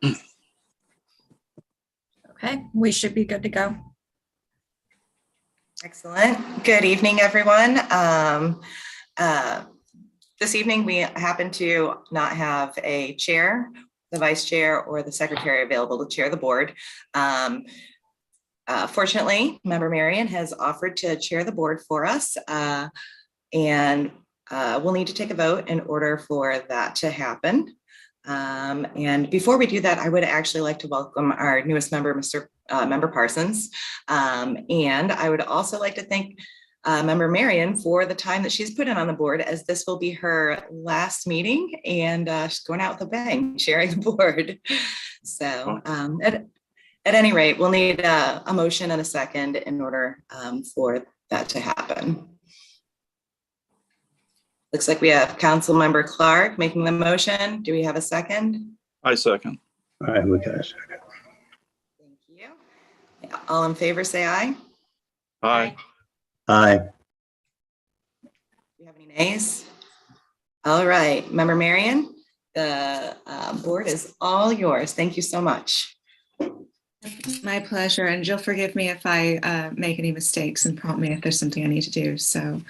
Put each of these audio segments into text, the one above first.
Okay, we should be good to go. Excellent. Good evening, everyone. This evening, we happen to not have a chair, the vice chair, or the secretary available to chair the board. Fortunately, Member Marion has offered to chair the board for us, and we'll need to take a vote in order for that to happen. And before we do that, I would actually like to welcome our newest member, Member Parsons. And I would also like to thank Member Marion for the time that she's put in on the board, as this will be her last meeting, and she's going out with a bang, sharing the board. So at any rate, we'll need a motion and a second in order for that to happen. Looks like we have Council Member Clark making the motion. Do we have a second? I second. All right, we got a second. Thank you. All in favor, say aye. Aye. Aye. Do you have any nays? All right, Member Marion, the board is all yours. Thank you so much. My pleasure, and you'll forgive me if I make any mistakes and prompt me if there's something I need to do. So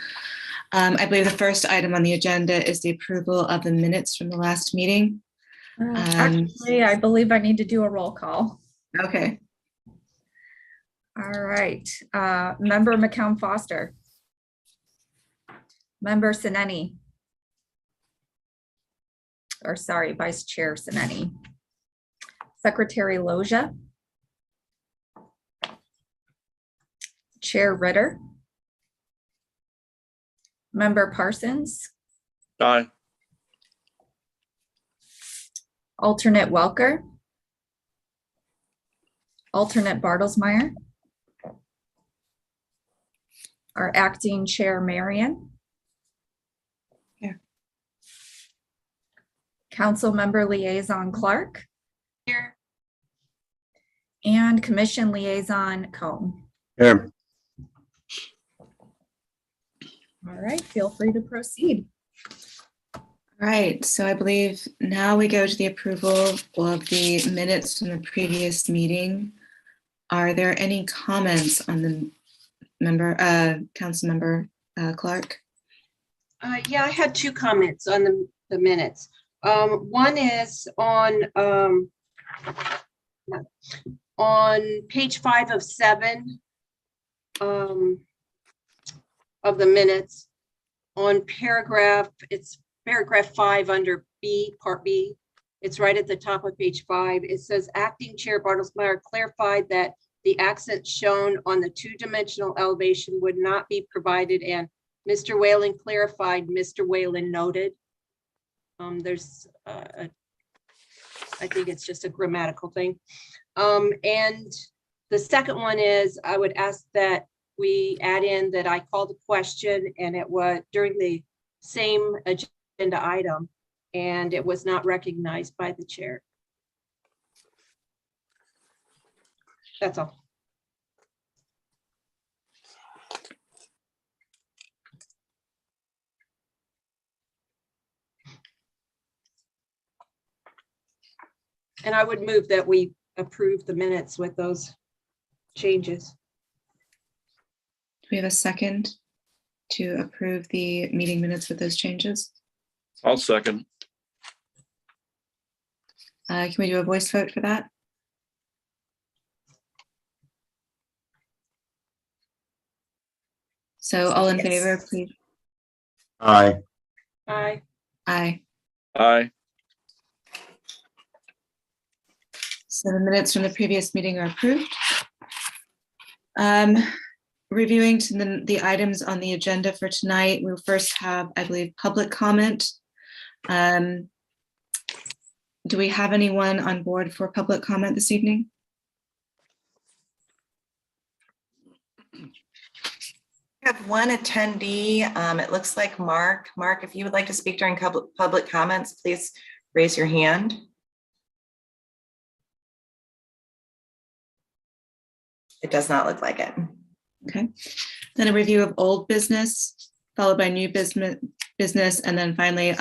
I believe the first item on the agenda is the approval of the minutes from the last meeting. Actually, I believe I need to do a roll call. Okay. All right, Member McCown Foster. Member Sineni. Or sorry, Vice Chair Sineni. Secretary Loja. Chair Ritter. Member Parsons. Aye. Alternate Welker. Alternate Bartlesmeyer. Our acting chair, Marion. Here. Council member liaison Clark. Here. And commission liaison Cohn. Here. All right, feel free to proceed. All right, so I believe now we go to the approval of the minutes from the previous meeting. Are there any comments on the council member Clark? Yeah, I had two comments on the minutes. One is on page 5 of 7 of the minutes, on it's paragraph 5 under B, part B. It's right at the top of page 5. It says acting chair Bartlesmeyer clarified that the accent shown on the 2-dimensional elevation would not be provided, and Mr. Whalen clarified, Mr. Whalen noted. There's I think it's just a grammatical thing. And the second one is, I would ask that we add in that I called a question, and it was during the same agenda item, and it was not recognized by the chair. That's all. And I would move that we approve the minutes with those changes. Do we have a second to approve the meeting minutes with those changes? I'll second. Can we do a voice vote for that? So all in Yes. favor, please. Aye. Aye. Aye. Aye. So the minutes from the previous meeting are approved. Reviewing to the items on the agenda for tonight, we'll first have, I believe, public comment. Do we have anyone on board for public comment this evening? We have one attendee. It looks like Mark. Mark, if you would like to speak during public comments, please raise your hand. It does not look like it. Okay. Then a review of old business, followed by new business, and then finally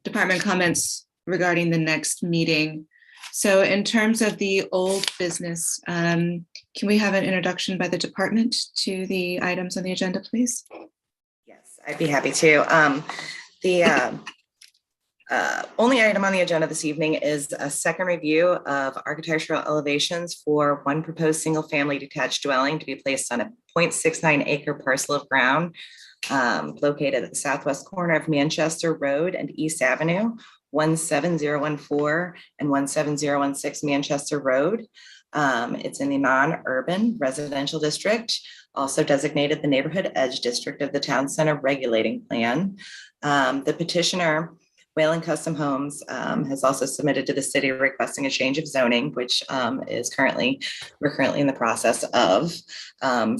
department comments regarding the next meeting. So in terms of the old business, can we have an introduction by the department to the items on the agenda, please? Yes, I'd be happy to. The only item on the agenda this evening is a second review of architectural elevations for one proposed single-family detached dwelling to be placed on a 0.69 acre parcel of ground located at the southwest corner of Manchester Road and East Avenue, 17014 and 17016 Manchester Road. It's in the non-urban residential district, also designated the neighborhood edge district of the town center regulating plan. The petitioner, Whalen Custom Homes, has also submitted to the city requesting a change of zoning, which we're currently in the process of,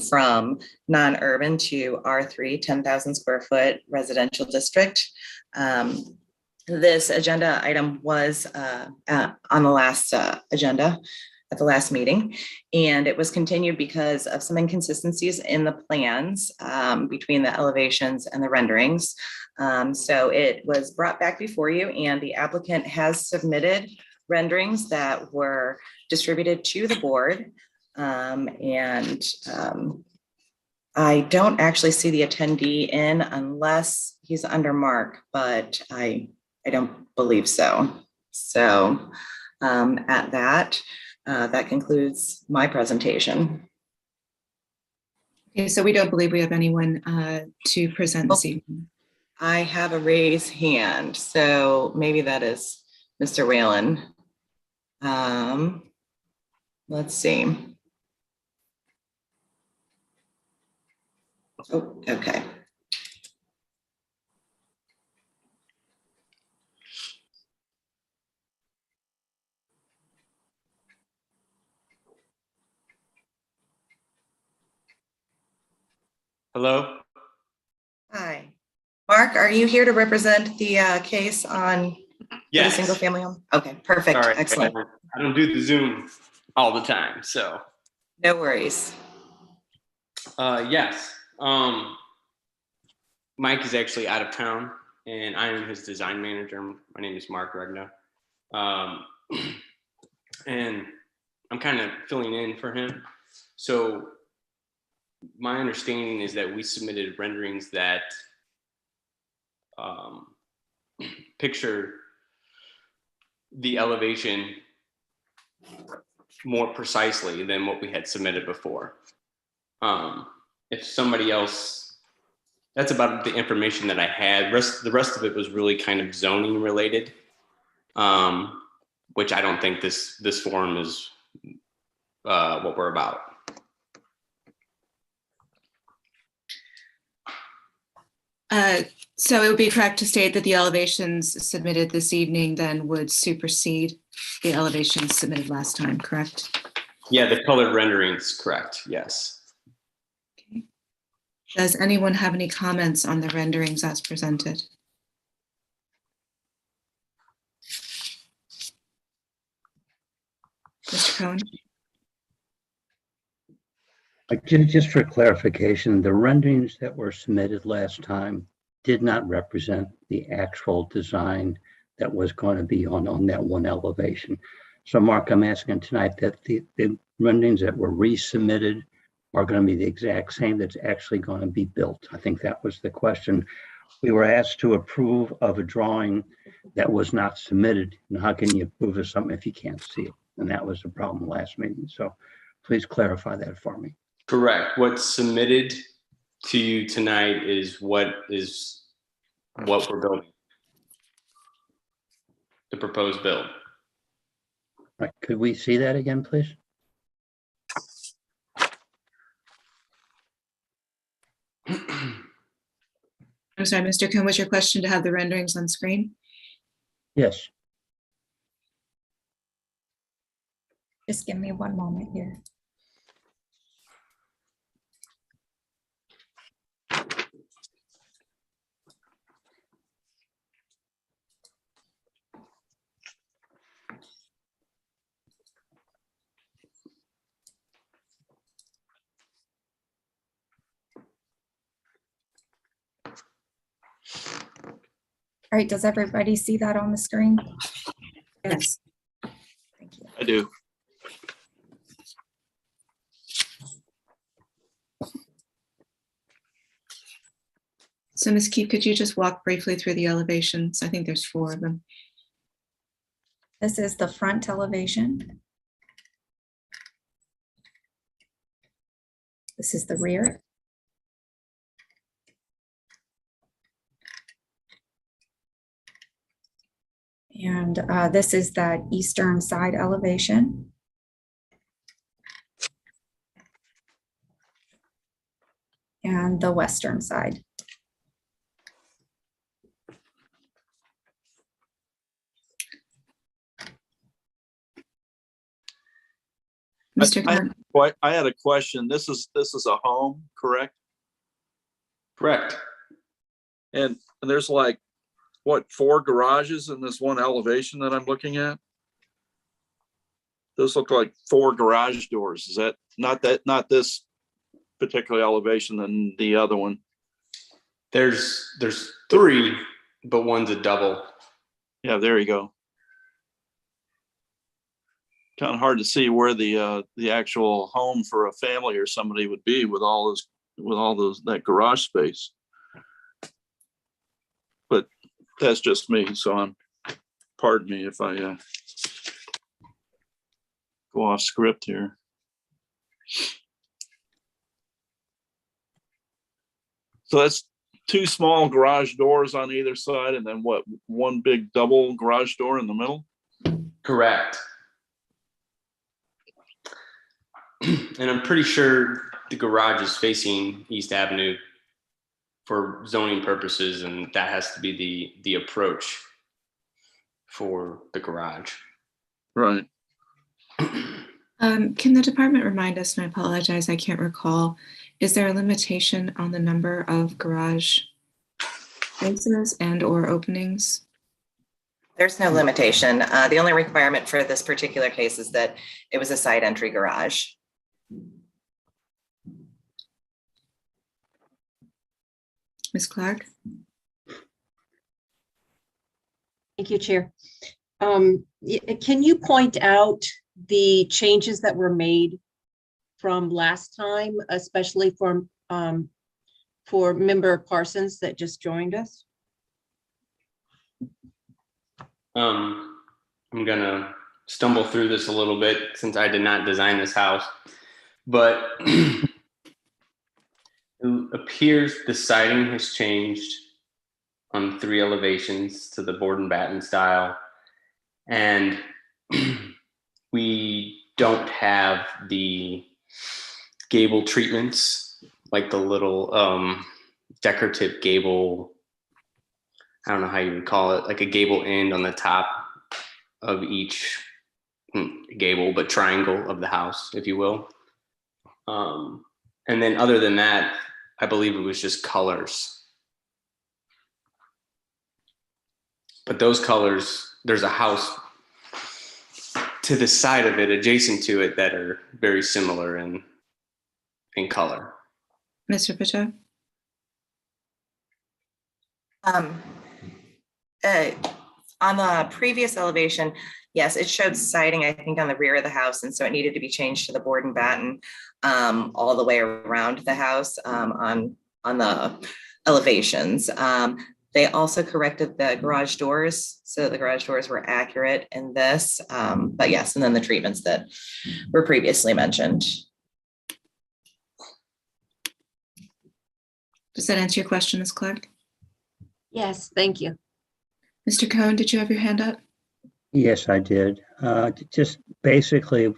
from non-urban to R3, 10,000 square foot residential district. This agenda item was on the last agenda at the last meeting, and it was continued because of some inconsistencies in the plans between the elevations and the renderings. So it was brought back before you, and the applicant has submitted renderings that were distributed to the board. I don't actually see the attendee in unless he's under Mark, but I don't believe so. So at that, that concludes my presentation. Okay, so we don't believe we have anyone to present this evening. I have a raised hand, so maybe that is Mr. Whalen. Let's see. Oh, okay. Hello? Hi. Mark, are you here to represent the case on the Yes. single family home? Okay, perfect. Sorry, Excellent. I don't do the Zoom all the time, so. No worries. Yes. Mike is actually out of town and I am his design manager. My name is Mark Regna. And I'm kind of filling in for him. So my understanding is that we submitted renderings that picture the elevation more precisely than what we had submitted before. If somebody else, that's about the information that I had. The rest of it was really kind of zoning related, which I don't think this forum is what we're about. So it would be correct to state that the elevations submitted this evening then would supersede the elevations submitted last time, correct? Yeah, the colored renderings, correct, yes. Okay. Does anyone have any comments on the renderings as presented? Mr. Cohen? Just for clarification, the renderings that were submitted last time did not represent the actual design that was going to be on that one elevation. So Mark, I'm asking tonight that the renderings that were resubmitted are going to be the exact same that's actually going to be built. I think that was the question. We were asked to approve of a drawing that was not submitted. And how can you approve of something if you can't see it? And that was the problem last meeting. So please clarify that for me. Correct. What's submitted to you tonight is what we're building. The proposed build. Right. Could we see that again, please? I'm sorry, Mr. Cohen, was your question to have the renderings on screen? Yes. Just give me one moment here. All right, does everybody see that on the screen? Yes. Thank I do. So Ms. Keefe, could you just walk briefly through the elevations? I think there's 4 of them. This is the front elevation. This is the rear. And this is that eastern side elevation. And the western side. Mr. I- Khan, I had a question. This is a home, correct? Correct. And there's like, what, 4 garages in this one elevation that I'm looking at? Those look like 4 garage doors. Is that not this particular elevation than the other one? There's 3, but one's a double. Yeah, there you go. Kind of hard to see where the actual home for a family or somebody would be with all that garage space. But that's just me, so pardon me if I go off script here. So that's 2 small garage doors on either side, and then what, 1 big double garage door in the middle? Correct. And I'm pretty sure the garage is facing East Avenue for zoning purposes, and that has to be the approach for the garage. Right. can the department remind us, and I apologize, I can't recall, is there a limitation on the number of garage spaces and or openings? There's no limitation. The only requirement for this particular case is that it was a side entry garage. Ms. Clark? Thank you, Chair. Can you point out the changes that were made from last time, especially for member Parsons that just joined us? I'm gonna stumble through this a little bit since I did not design this house, but it appears the siding has changed on 3 elevations to the board and batten style, and we don't have the gable treatments, like the little decorative gable. I don't know how you would call it, like a gable end on the top of each gable, but triangle of the house, if you will. And then other than that, I believe it was just colors. But those colors, there's a house to the side of it, adjacent to it, that are very similar in color. Mr. Pichet? On the previous elevation, yes, it showed siding, I think, on the rear of the house, and so it needed to be changed to the board and batten all the way around the house on the elevations. They also corrected the garage doors, so the garage doors were accurate in this. But yes, and then the treatments that were previously mentioned. Does that answer your question, Ms. Clark? Yes, thank you. Mr. Cohen, did you have your hand up? Yes, I did. Just basically,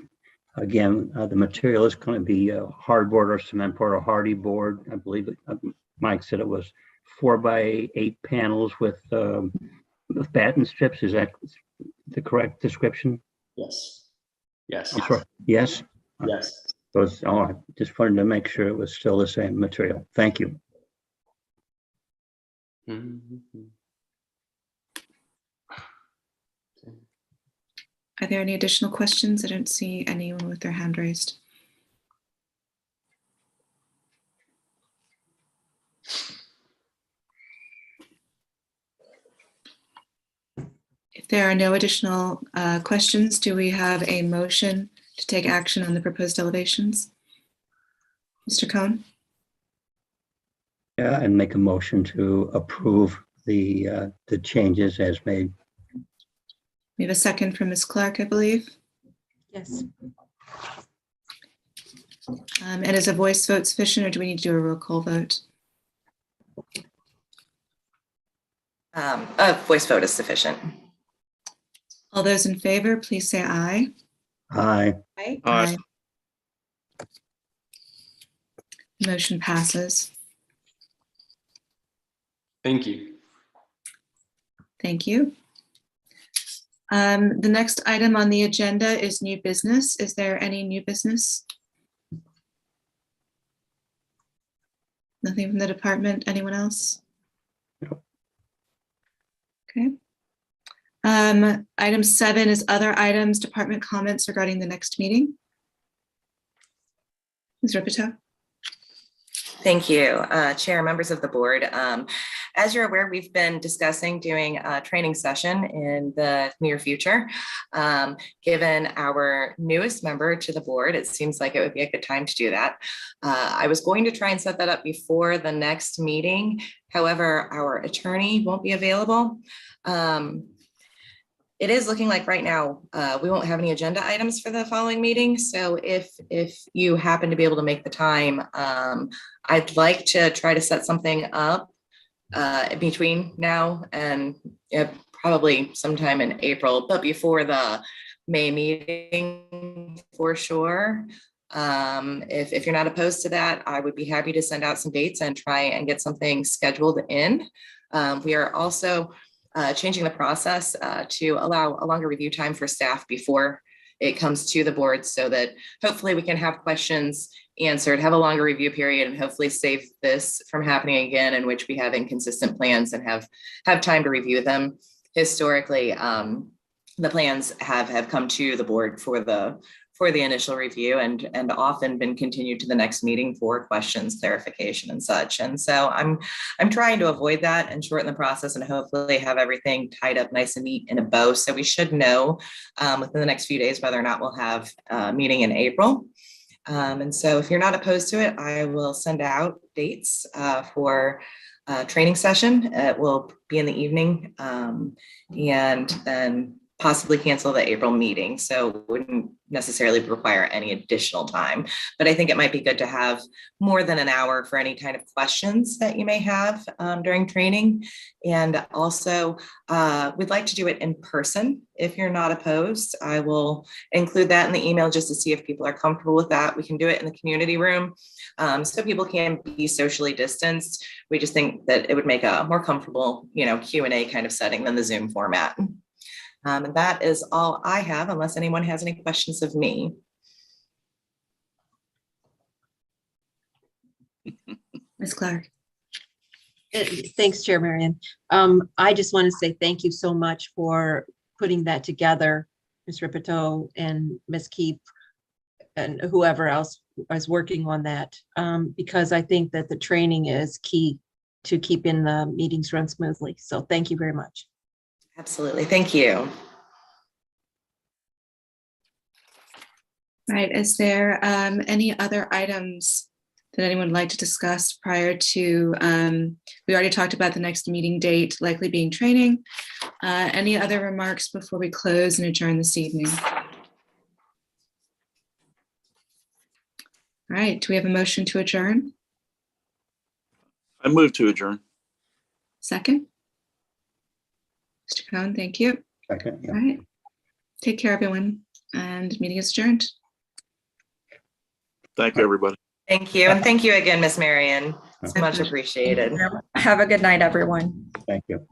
again, the material is going to be hardboard or cement board or hardy board. I believe Mike said it was 4x8 panels with batten strips. Is that the correct description? Yes. Yes. I'm sorry. Yes. Yes. I just wanted to make sure it was still the same material. Thank you. Mm-hmm. Are there any additional questions? I don't see anyone with their hand raised. If there are no additional questions, do we have a motion to take action on the proposed elevations? Mr. Cohn? Yeah, and make a motion to approve the changes as made. We have a second from Ms. Clark, I believe. Yes. And is a voice vote sufficient, or do we need to do a roll call vote? A voice vote is sufficient. All those in favor, please say aye. Aye. Aye. Motion passes. Thank you. Thank you. The next item on the agenda is new business. Is there any new business? Nothing from the department? Anyone else? No. Okay. Item 7 is other items, department comments regarding the next meeting. Ms. Ripito? Thank you, Chair, members of the board. As you're aware, we've been discussing doing a training session in the near future. Given our newest member to the board, it seems like it would be a good time to do that. I was going to try and set that up before the next meeting. However, our attorney won't be available. It is looking like right now, we won't have any agenda items for the following meeting. So if you happen to be able to make the time, I'd like to try to set something up between now and probably sometime in April, but before the May meeting for sure. If you're not opposed to that, I would be happy to send out some dates and try and get something scheduled in. We are also changing the process to allow a longer review time for staff before it comes to the board, so that hopefully we can have questions answered, have a longer review period, and hopefully save this from happening again, in which we have inconsistent plans and have time to review them. Historically, the plans have come to the board for the initial review and often been continued to the next meeting for questions, clarification, and such. And so I'm trying to avoid that and shorten the process and hopefully have everything tied up nice and neat in a bow. So we should know within the next few days whether or not we'll have a meeting in April. And so if you're not opposed to it, I will send out dates for a training session. It will be in the evening, and then possibly cancel the April meeting. So wouldn't necessarily require any additional time, but I think it might be good to have more than an hour for any kind of questions that you may have during training. And also we'd like to do it in person. If you're not opposed, I will include that in the email just to see if people are comfortable with that. We can do it in the community room so people can be socially distanced. We just think that it would make a more comfortable, Q&A kind of setting than the Zoom format. And that is all I have, unless anyone has any questions of me. Ms. Clark? Thanks, Chair Marion. I just want to say thank you so much for putting that together, Ms. Ripito and Ms. Keep and whoever else is working on that, because I think that the training is key to keeping the meetings run smoothly. So thank you very much. Absolutely. Thank you. Right. Is there any other items that anyone would like to discuss prior to, we already talked about the next meeting date likely being training. Any other remarks before we close and adjourn this evening? All right. Do we have a motion to adjourn? I move to adjourn. Second? Mr. Cohn, thank you. Second, yeah. All right. Take care, everyone, and meeting is adjourned. Thank you, everybody. Thank you. And thank you again, Miss Marion. It's much appreciated. Have a good night, everyone. Thank you.